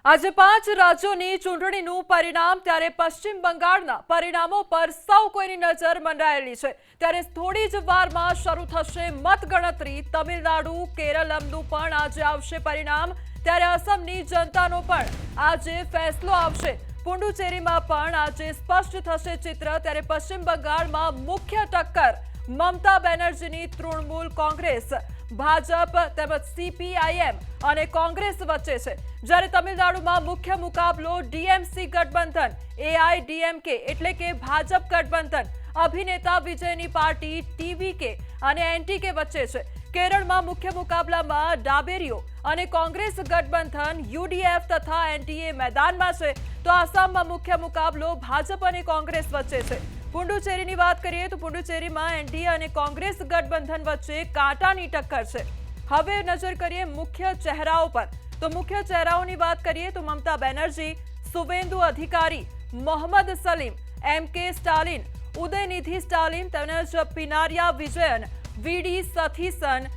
આજે 5 રાજ્યોની ચૂંટણીનું પરિણામ ત્યારે પશ્ચિમ બંગાળના પરિણામો પર સૌ કોઈની નજર મંડાયેલી છે ત્યારે થોડી જ વારમાં શરૂ થશે મતગણતરી તમિલનાડુ કેરળમનું પણ આજે આવશે પરિણામ ત્યારે અસમની જનતાનો પણ આજે ફેસલો આવશે પુડુચેરીમાં પણ આજે સ્પષ્ટ થશે ચિત્ર ત્યારે પશ્ચિમ બંગાળમાં મુખ્ય ટક્કર મમતા બેનર્જીની તૃણમૂલ કોંગ્રેસ ભાજપ તેમજ સીપીઆઈએમ અને કોંગ્રેસ વચ્ચે છે જ્યારે તમિલનાડુમાં મુખ્ય મુકાબલો ડીએમસી ગઠબંધન એઆઈડીએમકે એટલે કે ભાજપ ગઠબંધન અભિનેતા વિજયની પાર્ટી ટીવીકે અને એનટીકે વચ્ચે છે કેરળમાં મુખ્ય મુકાબલામાં ડાબેરીઓ અને કોંગ્રેસ ગઠબંધન યુડીએફ તથા એનડીએ મેદાનમાં છે તો આસામમાં મુખ્ય મુકાબલો ભાજપ અને કોંગ્રેસ વચ્ચે છે પુડુચેરીની વાત કરીએ તો પુડુચેરીમાં એનડીએ અને કોંગ્રેસ ગઠબંધન વચ્ચે કાંટાની ટક્કર છે હવે નજર કરીએ મુખ્ય ચહેરાઓ પર તો મુખ્ય ચહેરાઓની વાત કરીએ તો મમતા બેનર્જી સુવેન્દુ અધિકારી મોહમ્મદ સલીમ એમકે સ્ટાલિન ઉદયનિધિ સ્ટાલિન તેમજ પિનારિયા વિજયન વીડી સથીસન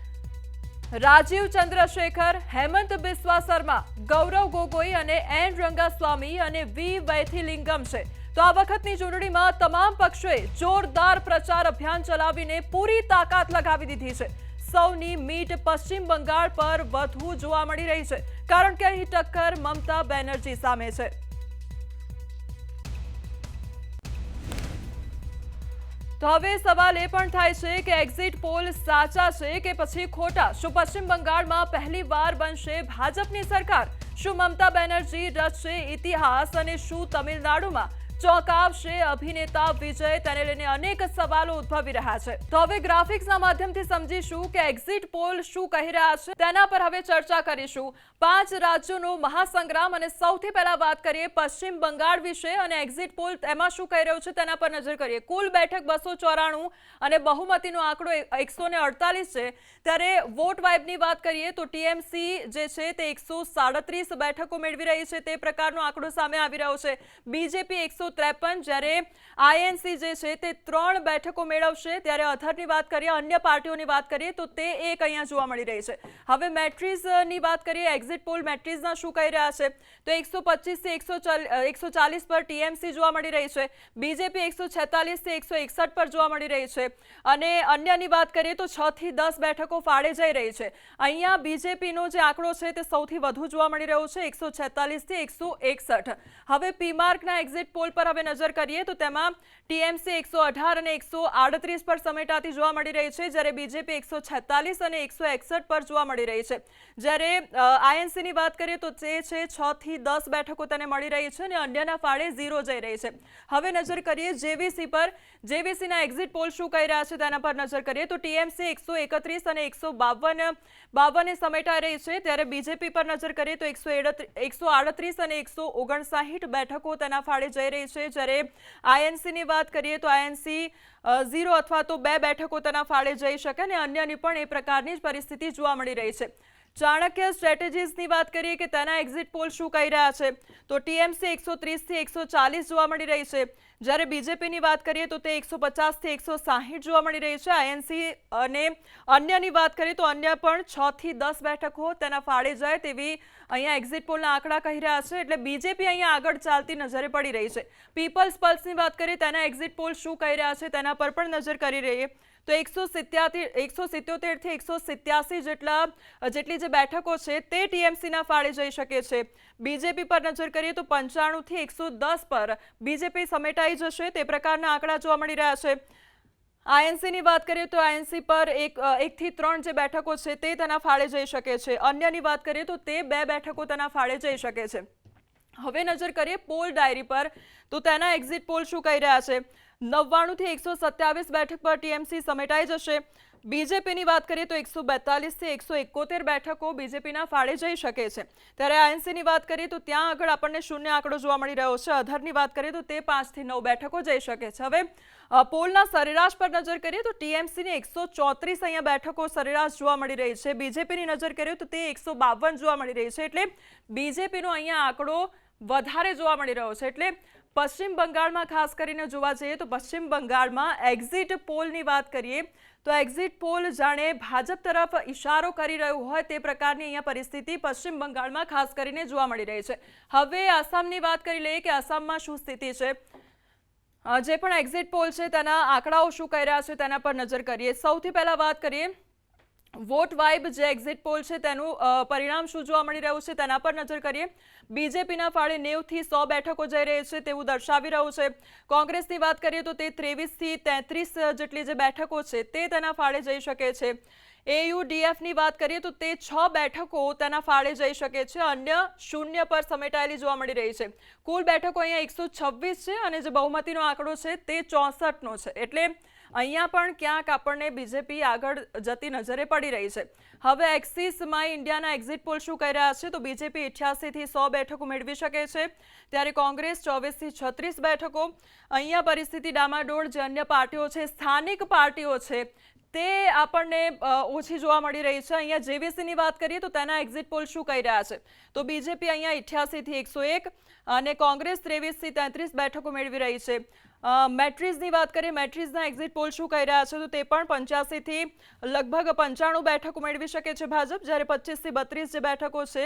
રાજીવ ચંદ્રશેખર હેમંત બિસ્વા શર્મા ગૌરવ ગોગોઈ અને એન રંગાસ્વામી અને વી વૈથિલિંગમ છે તો આ વખતની ચૂંટણીમાં તમામ પક્ષોએ જોરદાર પ્રચાર અભિયાન ચલાવીને પૂરી તાકાત લગાવી દીધી છે સૌની મીટ પશ્ચિમ બંગાળ પર વધુ જોવા મળી રહી છે કારણ કે અહીં ટક્કર મમતા બેનર્જી સામે છે તો હવે સવાલ એ પણ થાય છે કે એક્ઝિટ પોલ સાચા છે કે પછી ખોટા શું પશ્ચિમ બંગાળમાં પહેલીવાર બનશે ભાજપની સરકાર શું મમતા બેનર્જી રચશે ઇતિહાસ અને શું તમિલનાડુમાં ચોંકાવશે અભિનેતા વિજય તેને લઈને અનેક સવાલો ઉદ્ભવી રહ્યા છે તો હવે ગ્રાફિક્સના માધ્યમથી સમજીશું કે એક્ઝિટ પોલ શું કહી રહ્યા છે તેના પર હવે ચર્ચા કરીશું 5 રાજ્યોનો મહાસંગ્રામ અને સૌથી પહેલા વાત કરીએ પશ્ચિમ બંગાળ વિશે અને એક્ઝિટ પોલ એમાં શું કહી રહ્યું છે તેના પર નજર કરીએ કુલ બેઠક 294 અને બહુમતીનો આંકડો 148 છે ત્યારે વોટ વાઇબની વાત કરીએ તો ટીએમસી જે છે તે 137 બેઠકો મેળવી રહી છે તે પ્રકારનો આંકડો સામે આવી રહ્યો છે બીજેપી 153 જ્યારે આઈએનસી જે છે તે 3 બેઠકો મેળવશે ત્યારે અધરની વાત કરીએ અન્ય પાર્ટીઓની વાત કરીએ તો તે એક અહીંયા જોવા મળી રહી છે હવે મેટ્રિઝની વાત કરીએ એક્ઝિટ પોલ મેટ્રિઝના શું કહી રહ્યા છે તો 125 થી 140 પર ટીએમસી જોવા મળી રહી છે બીજેપી 146 થી 161 પર જોવા મળી રહી છે અને અન્યની વાત કરીએ તો 6 થી 10 બેઠકો ફાળે જઈ રહી છે અહીંયા બીજેપીનો જે આંકડો છે તે સૌથી વધુ જોવા મળી રહ્યો છે 146 થી 161 હવે પીમાર્કના એક્ઝિટ પોલ પર હવે નજર કરીએ તો તેમાં ટીએમસી 118 અને 138 પર સમેટાતી જોવા મળી રહી છે જ્યારે બીજેપી 146 અને 161 પર જોવા મળી રહી છે જ્યારે આઈએનસીની વાત કરીએ તો તે છે 6 થી 10 બેઠકો તેને મળી રહી છે અને અન્યના ફાળે 0 જઈ રહી છે હવે નજર કરીએ જેવીસી પર જેવીસીના એક્ઝિટ પોલ શું કહી રહ્યા છે તેના પર નજર કરીએ તો ટીએમસી 131 અને 152 સમેટાઈ રહી છે ત્યારે બીજેપી પર નજર કરીએ તો 138 અને 159 બેઠકો તેના ફાળે જઈ રહી છે જ્યારે આઈએનસીની વાત કરીએ તો આઈએનસી 0 અથવા તો 2 બેઠકો તેના ફાળે જઈ શકે અને અન્યની પણ એ પ્રકારની જ પરિસ્થિતિ જોવા મળી રહી છે ચાણક્ય સ્ટ્રેટેજીસની વાત કરીએ કે તેના એક્ઝિટ પોલ શું કહી રહ્યા છે તો ટીએમસી 130 થી 140 જોવા મળી રહી છે જ્યારે બીજેપીની વાત કરીએ તો તે 150 થી 160 જોવા મળી રહી છે આઈએનસી અને અન્યની વાત કરીએ તો અન્ય પણ 6 થી 10 બેઠકો તેના ફાળે જાય તેવી અહીંયા એક્ઝિટ પોલના આંકડા કહી રહ્યા છે એટલે બીજેપી અહીંયા આગળ ચાલતી નજરે પડી રહી છે પીપલ્સ પલ્સની વાત કરીએ તેના એક્ઝિટ પોલ શું કહી રહ્યા છે તેના પર પણ નજર કરી રહીએ તો 177 થી 187 જેટલી જે બેઠકો છે તે ટીએમસીના ફાળે જઈ શકે છે બીજેપી પર નજર કરીએ તો 95 થી 110 પર બીજેપી સમેટાઈ જશે તે પ્રકારના આંકડા જોવા મળી રહ્યા છે આઈએનસીની વાત કરીએ તો આઈએનસી પર 1 થી 3 જે બેઠકો છે તે તેના ફાળે જઈ શકે છે અન્યની વાત કરીએ તો તે 2 બેઠકો તેના ફાળે જઈ શકે છે હવે નજર કરીએ પોલ ડાયરી પર તો તેના એક્ઝિટ પોલ શું કહી રહ્યા છે 99 થી 127 બેઠક પર ટીએમસી સમેટાઈ જશે બીજેપીની વાત કરીએ તો 142 થી 171 બેઠકો બીજેપીના ફાળે જઈ શકે છે ત્યારે આઈએનસીની વાત કરીએ તો ત્યાં આગળ આપણને શૂન્ય આંકડો જોવા મળી રહ્યો છે અધરની વાત કરીએ તો તે 5 થી 9 બેઠકો જઈ શકે છે હવે પોલના સરેરાશ પર નજર કરીએ તો ટીએમસીની 134 અહીંયા બેઠકો સરેરાશ જોવા મળી રહી છે બીજેપીની નજર કરીએ તો તે 152 જોવા મળી રહી છે એટલે બીજેપીનો અહીંયા આંકડો વધારે જોવા મળી રહ્યો છે. એટલે પશ્ચિમ બંગાળમાં ખાસ કરીને જોવા જઈએ તો પશ્ચિમ બંગાળમાં એક્ઝિટ પોલની વાત કરીએ તો એક્ઝિટ પોલ જાણે ભાજપ તરફ ઇશારો કરી રહ્યું હોય તે પ્રકારની અહીંયા પરિસ્થિતિ પશ્ચિમ બંગાળમાં ખાસ કરીને જોવા મળી રહી છે. હવે આસામની વાત કરી લઈએ કે આસામમાં શું સ્થિતિ છે. જે પણ એક્ઝિટ પોલ છે તેના આંકડાઓ શું કહી રહ્યા છે તેના પર નજર કરીએ. સૌથી પહેલા વાત કરીએ વોટ વાઇબ જે એક્ઝિટ પોલ છે તેનું પરિણામ શું જોવા મળી રહ્યું છે તેના પર નજર કરીએ. બીજેપીના ફાળે 90 થી 100 બેઠકો જઈ રહી છે તેવું દર્શાવી રહ્યું છે. કોંગ્રેસની વાત કરીએ તો તે 23 થી 33 જેટલી જે બેઠકો છે તે તેના ફાળે જઈ શકે છે. AUDFની વાત કરીએ તો તે 6 બેઠકો તેના ફાળે જઈ શકે છે. અન્ય શૂન્ય પર સમેટાયેલી જોવા મળી રહી છે. કુલ બેઠકો અહીંયા 126 છે અને જે બહુમતીનો આંકડો છે તે 64નો છે. એટલે અહીંયા પણ ક્યાંક આપણને બીજેપી આગળ જતી નજરે પડી રહી છે. હવે એક્સિસ માય ઇન્ડિયાના એક્ઝિટ પોલ શું કહી રહ્યા છે તો બીજેપી 88 થી 100 બેઠકો મેળવી શકે છે, ત્યારે કોંગ્રેસ 24 થી 36 બેઠકો. અહીંયા પરિસ્થિતિ ડામાડોળ. જે અન્ય પાર્ટીઓ છે, સ્થાનિક પાર્ટીઓ છે, તે આપણને ઓછી જોવા મળી રહી છે. અહીંયા જેવીસીની વાત કરીએ તો તેના એક્ઝિટ પોલ શું કહી રહ્યા છે તો બીજેપી અહીંયા 88 થી 101 અને કોંગ્રેસ 23 થી 33 બેઠકો મેળવી રહી છે. મેટ્રિઝની વાત કરીએ, મેટ્રિઝના એક્ઝિટ પોલ શું કહી રહ્યા છે તો તે પણ 85 થી લગભગ 95 બેઠકો મેળવી શકે છે ભાજપ, જ્યારે 25 થી 32 જે બેઠકો છે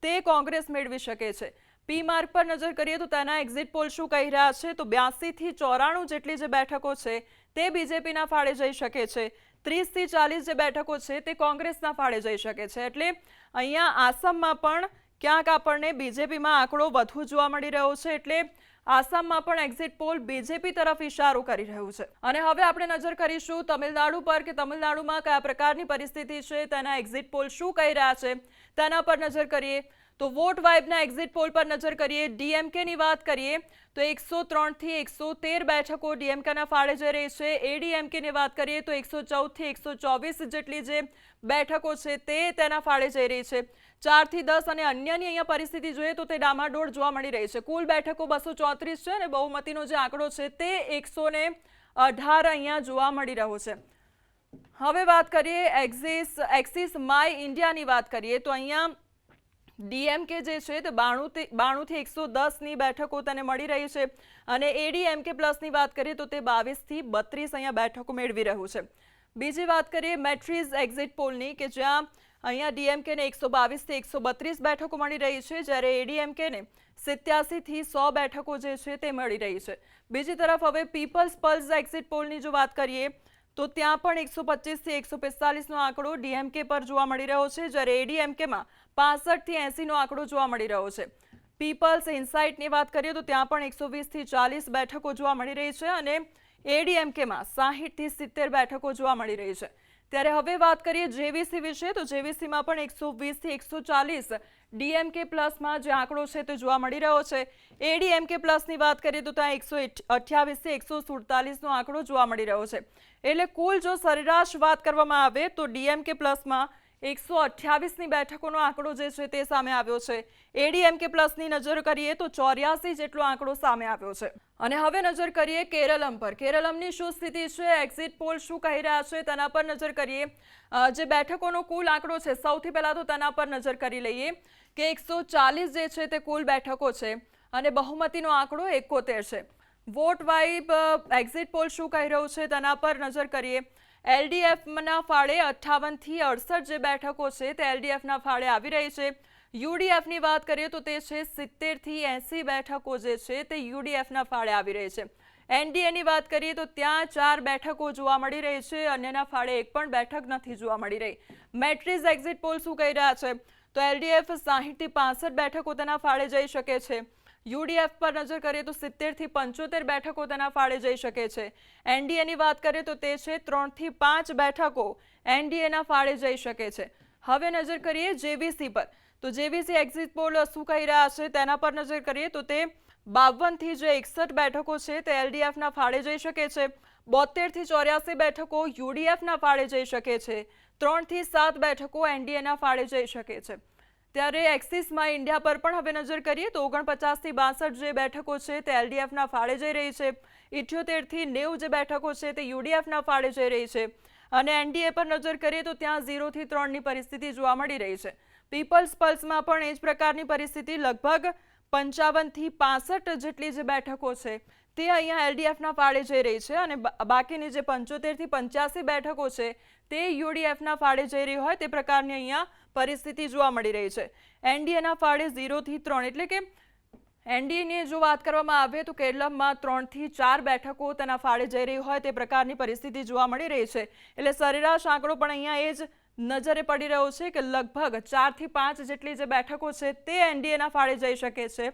તે કોંગ્રેસ મેળવી શકે છે. પી માર્ક પર નજર કરીએ તો તેના એક્ઝિટ પોલ શું કહી રહ્યા છે તો 82 થી 94 જેટલી જે બેઠકો છે તે બીજેપીના ફાળે જઈ શકે છે. 30 થી 40 જે બેઠકો છે તે કોંગ્રેસના ફાળે જઈ શકે છે. એટલે અહીંયા આસામમાં પણ ક્યાંક આપણને બીજેપીમાં આંકડો વધુ જોવા મળી રહ્યો છે. એટલે આસામમાં પણ એક્ઝિટ પોલ બીજેપી તરફ ઇશારો કરી રહ્યું છે. અને હવે આપણે નજર કરીશું તમિલનાડુ પર કે તમિલનાડુમાં કયા પ્રકારની પરિસ્થિતિ છે, તેના એક્ઝિટ પોલ શું કહી રહ્યા છે તેના પર નજર કરીએ. તો વોટ વાઇબના એક્ઝિટ પોલ પર નજર કરીએ. ડીએમકેની વાત કરીએ તો 103 થી 113 બેઠકો ડીએમકેના ફાળે જઈ રહી છે. એડીએમકેની વાત કરીએ તો 114 થી 124 જેટલી જે બેઠકો છે તે તેના ફાળે જઈ રહી છે. 4 થી 10 અને અન્યની અહીંયા પરિસ્થિતિ જોઈએ તો તે ડામાડોળ જોવા મળી રહી છે. કુલ બેઠકો 234 છે અને બહુમતીનો જે આંકડો છે તે 118 અહીંયા જોવા મળી રહ્યો છે. હવે વાત કરીએ એક્સિસ માય ઇન્ડિયાની વાત કરીએ તો અહીંયા ડીએમકે જે છે તે 92 થી 110ની બેઠકો તેને મળી રહી છે અને એડીએમકે પ્લસની વાત કરીએ તો તે 22 થી 32 અહીંયા બેઠકો મેળવી રહ્યું છે. બીજી વાત કરીએ મેટ્રિઝ એક્ઝિટ પોલની કે જ્યાં અહીંયા ડીએમકેને 122 થી 132 બેઠકો મળી રહી છે, જ્યારે એડીએમકેને 87 થી 100 બેઠકો જે છે તે મળી રહી છે. બીજી તરફ હવે પીપલ્સ પલ્સ એક્ઝિટ પોલની જો વાત કરીએ તો ત્યાં પણ 125 થી 145નો આંકડો ડીએમકે પર જોવા મળી રહ્યો છે, જ્યારે એડીએમકેમાં 65 થી 80નો આંકડો જોવા મળી રહ્યો છે. પીપલ્સ ઇનસાઇટની વાત કરીએ તો ત્યાં પણ 120 થી 40 બેઠકો જોવા મળી રહી છે અને એડીએમકેમાં 60 થી 70 બેઠકો જોવા મળી રહી છે. ત્યારે હવે વાત કરીએ જેવીસી વિશે તો જેવીસીમાં પણ 120 થી 140 ડીએમકે પ્લસમાં જે આંકડો છે તે જોવા મળી રહ્યો છે. એડીએમકે પ્લસની વાત કરીએ તો ત્યાં 128 થી 147નો આંકડો જોવા મળી રહ્યો છે. એટલે કુલ જો સરેરાશ વાત કરવામાં આવે તો ડીએમકે પ્લસમાં 128ની બેઠકોનો આંકડો જે છે તે સામે આવ્યો છે. એડીએમકે પ્લસની નજર કરીએ તો 84 જેટલો આંકડો સામે આવ્યો છે. અને હવે નજર કરીએ કેરળમ પર. કેરળમની શું સ્થિતિ છે, એક્ઝિટ પોલ શું કહી રહ્યા છે તેના પર નજર કરીએ. જે બેઠકોનો કુલ આંકડો છે સૌથી પહેલા તો તેના પર નજર કરી લઈએ કે 140 જે છે તે કુલ બેઠકો છે અને બહુમતીનો આંકડો 71 છે. વોટ વાઇબ એક્ઝિટ પોલ શું કહી રહ્યું છે તેના પર નજર કરીએ. એલડીએફના ફાળે 58 થી 68 જે બેઠકો છે તે એલડીએફના ફાળે આવી રહી છે. યુડીએફની વાત કરીએ તો તે છે 70 થી 80 બેઠકો જે છે તે યુડીએફના ફાળે આવી રહી છે. એનડીએની વાત કરીએ તો ત્યાં 4 બેઠકો જોવા મળી રહી છે, અન્યના ફાળે એક પણ બેઠક નથી જોવા મળી રહી. મેટ્રિઝ એક્ઝિટ પોલ શું કહી રહ્યા છે તો એલડીએફ 60 થી 65 બેઠકો તેના ફાળે જઈ શકે છે. યુડીએફ પર નજર કરીએ તો 70 થી 75 બેઠકો તેના ફાળે જઈ શકે છે. એનડીએની વાત કરીએ તો તે છે 3 થી 5 બેઠકો એનડીએના ફાળે જઈ શકે છે. હવે નજર કરીએ જેવીસી પર તો જેવીસી એક્ઝિટ પોલ શું કહી રહ્યા છે તેના પર નજર કરીએ તો તે 52 થી જે 61 બેઠકો છે તે એલડીએફના ફાળે જઈ શકે છે. 72 થી 84 બેઠકો યુડીએફના ફાળે જઈ શકે છે. 3 થી 7 બેઠકો એનડીએના ફાળે જઈ શકે છે. ત્યારે એક્સિસમાં ઇન્ડિયા પર પણ હવે નજર કરીએ તો 49 થી 62 જે બેઠકો છે તે એલડીએફના ફાળે જઈ રહી છે. 78 થી 90 જે બેઠકો છે તે યુડીએફના ફાળે જઈ રહી છે અને એનડીએ પર નજર કરીએ તો ત્યાં 0 થી 3ની પરિસ્થિતિ જોવા મળી રહી છે. પીપલ્સ પલ્સમાં પણ એ જ પ્રકારની પરિસ્થિતિ લગભગ 55થી 65 જેટલી જે બેઠકો છે તે અહીંયા એલડીએફના ફાળે જઈ રહી છે અને બાકીની જે 75થી 85 બેઠકો છે તે યુડીએફના ફાળે જઈ રહી હોય તે પ્રકારની અહીંયા પરિસ્થિતિ જોવા મળી રહી છે. એનડીએના ફાળે 0 થી 3 એટલે કે એનડીએની જો વાત કરવામાં આવે તો કેરળમાં 3 થી 4 બેઠકો તેના ફાળે જઈ રહી હોય તે પ્રકારની પરિસ્થિતિ જોવા મળી રહી છે. એટલે સરેરાશ આંકડો પણ અહીંયા એ જ નજરે પડી રહ્યો છે કે લગભગ 4 થી 5 જેટલી જે બેઠકો છે તે એનડીએના ફાળે જઈ શકે છે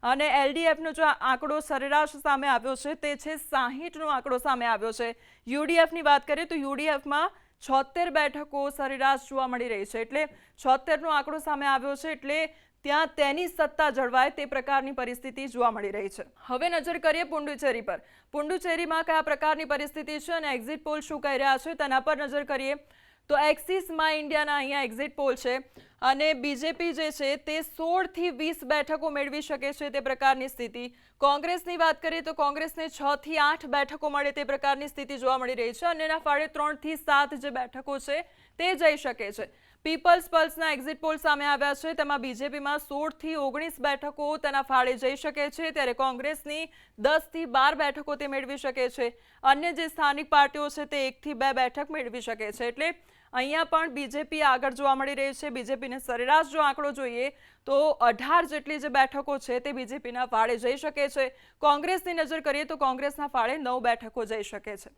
અને એલડીએફનો જો આંકડો સરેરાશ સામે આવ્યો છે તે છે 60નો આંકડો સામે આવ્યો છે. યુડીએફની વાત કરીએ તો યુડીએફમાં 76 બેઠકો સરેરાશ જોવા મળી રહી છે એટલે 76નો આંકડો સામે આવ્યો છે એટલે ત્યાં તેની સત્તા જળવાય તે પ્રકારની પરિસ્થિતિ જોવા મળી રહી છે. હવે નજર કરીએ પુડુચેરી પર. પુડુચેરીમાં કયા પ્રકારની પરિસ્થિતિ છે અને એક્ઝિટ પોલ શું કહી રહ્યા છે તેના પર નજર કરીએ તો એક્સિસ માં ઇન્ડિયાના અહીંયા એક્ઝિટ પોલ છે અને બીજેપી જે છે તે 16 થી 20 બેઠકો મેળવી શકે છે તે પ્રકારની સ્થિતિ. કોંગ્રેસની વાત કરીએ તો કોંગ્રેસને 6 થી 8 બેઠકો મળે તે પ્રકારની સ્થિતિ જોવા મળી રહી છે અને એના ફાળે 3 થી 7 જે બેઠકો છે તે જઈ શકે છે. પીપલ્સ પલ્સના એક્ઝિટ પોલ સામે આવ્યા છે તેમાં બીજેપીમાં 16 થી 19 બેઠકો તેના ફાળે જઈ શકે છે ત્યારે કોંગ્રેસની 10 થી 12 બેઠકો તે મેળવી શકે છે. અન્ય જે સ્થાનિક પાર્ટીઓ છે તે 1 થી 2 બેઠક મેળવી શકે છે એટલે અહીંયા પણ બીજેપી આગળ જોવા મળી રહી છે. બીજેપીને સરેરાશ જો આંકડો જોઈએ તો 18 જેટલી જે બેઠકો છે તે બીજેપીના ફાળે જઈ શકે છે. કોંગ્રેસની નજર કરીએ તો કોંગ્રેસના ફાળે 9 બેઠકો જઈ શકે છે.